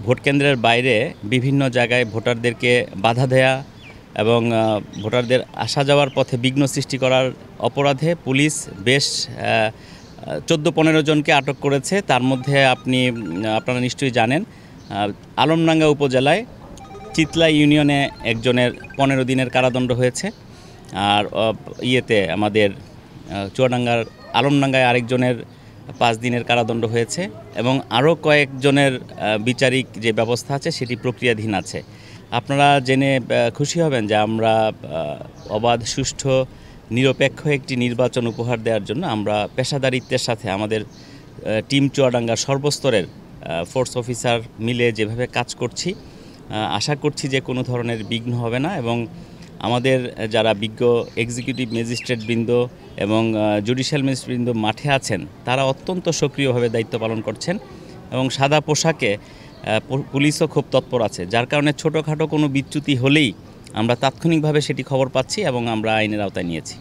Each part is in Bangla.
ভোট কেন্দ্রের বাইরে বিভিন্ন জায়গায় ভোটারদেরকে বাধা দেয়া এবং ভোটারদের আসা যাওয়ার পথে বিঘ্ন সৃষ্টি করার অপরাধে পুলিশ বেশ 14-15 জনকে আটক করেছে। তার মধ্যে আপনারা নিশ্চয়ই জানেন আলমডাঙ্গা উপজেলায় চিতলা ইউনিয়নে একজনের 15 দিনের কারাদণ্ড হয়েছে। আর আমাদের চুয়াডাঙ্গার আলমডাঙ্গায় আরেকজনের 5 দিনের কারাদণ্ড হয়েছে এবং আরও কয়েকজনের বিচারিক যে ব্যবস্থা আছে সেটি প্রক্রিয়াধীন আছে। আপনারা জেনে খুশি হবেন যে আমরা অবাধ, সুষ্ঠু, নিরপেক্ষ একটি নির্বাচন উপহার দেওয়ার জন্য আমরা পেশাদারিত্বের সাথে আমাদের টিম চুয়াডাঙ্গার সর্বস্তরের ফোর্স অফিসার মিলে যেভাবে কাজ করছি, আশা করছি যে কোনো ধরনের বিঘ্ন হবে না এবং আমাদের যারা বিজ্ঞ এক্সিকিউটিভ ম্যাজিস্ট্রেটবৃন্দ এবং জুডিশিয়াল ম্যাজিস্ট্রেটবৃন্দ মাঠে আছেন তারা অত্যন্ত সক্রিয়ভাবে দায়িত্ব পালন করছেন এবং সাদা পোশাকে পুলিশও খুব তৎপর আছে, যার কারণে ছোটোখাটো কোনো বিচ্যুতি হলেই আমরা তাৎক্ষণিকভাবে সেটি খবর পাচ্ছি এবং আমরা আইনের আওতায় নিয়েছি।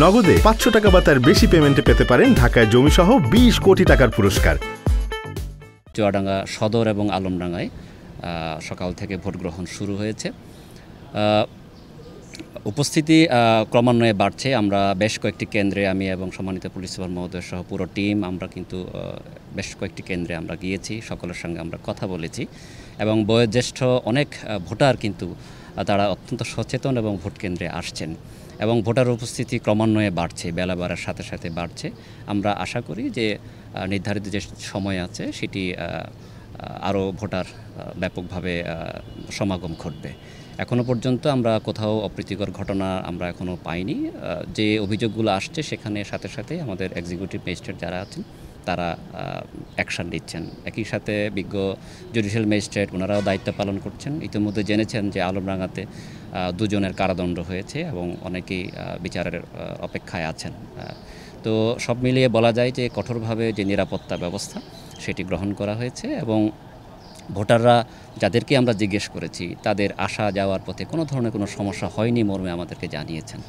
নগদে 500 টাকা বা তার বেশি পেমেন্টে পেতে পারেন ঢাকায় জমিসহ 20 কোটি টাকার পুরস্কার। চুয়াডাঙ্গা সদর এবং আলমডাঙ্গায় সকাল থেকে ভোট গ্রহণ শুরু হয়েছে। উপস্থিতি ক্রমান্বয়ে বাড়ছে। আমরা বেশ কয়েকটি কেন্দ্রে, আমি এবং সম্মানিত পুলিশ সুপার মহোদয় সহ পুরো টিম আমরা কিন্তু বেশ কয়েকটি কেন্দ্রে আমরা গিয়েছি, সকলের সঙ্গে আমরা কথা বলেছি এবং বয়োজ্যেষ্ঠ অনেক ভোটার কিন্তু তারা অত্যন্ত সচেতন এবং ভোট কেন্দ্রে আসছেন এবং ভোটার উপস্থিতি ক্রমান্বয়ে বাড়ছে, বেলা বাড়ার সাথে সাথে বাড়ছে। আমরা আশা করি যে নির্ধারিত যে সময় আছে সেটি আরও ভোটার ব্যাপকভাবে সমাগম ঘটবে। এখনও পর্যন্ত আমরা কোথাও অপ্রীতিকর ঘটনা আমরা এখনও পাইনি। যে অভিযোগগুলো আসছে সেখানে সাথে সাথে আমাদের এক্সিকিউটিভ ম্যাজিস্ট্রেট যারা আছেন তারা অ্যাকশান নিচ্ছেন। একই সাথে বিজ্ঞ জুডিশিয়াল ম্যাজিস্ট্রেট ওনারাও দায়িত্ব পালন করছেন। ইতিমধ্যে জেনেছেন যে আলমডাঙ্গাতে 2 জনের কারাদণ্ড হয়েছে এবং অনেকেই বিচারের অপেক্ষায় আছেন। তো সব মিলিয়ে বলা যায় যে কঠোরভাবে যে নিরাপত্তা ব্যবস্থা সেটি গ্রহণ করা হয়েছে এবং ভোটাররা যাদেরকে আমরা জিজ্ঞেস করেছি তাদের আসা যাওয়ার পথে কোনো ধরনের কোনো সমস্যা হয়নি মর্মে আমাদেরকে জানিয়েছেন।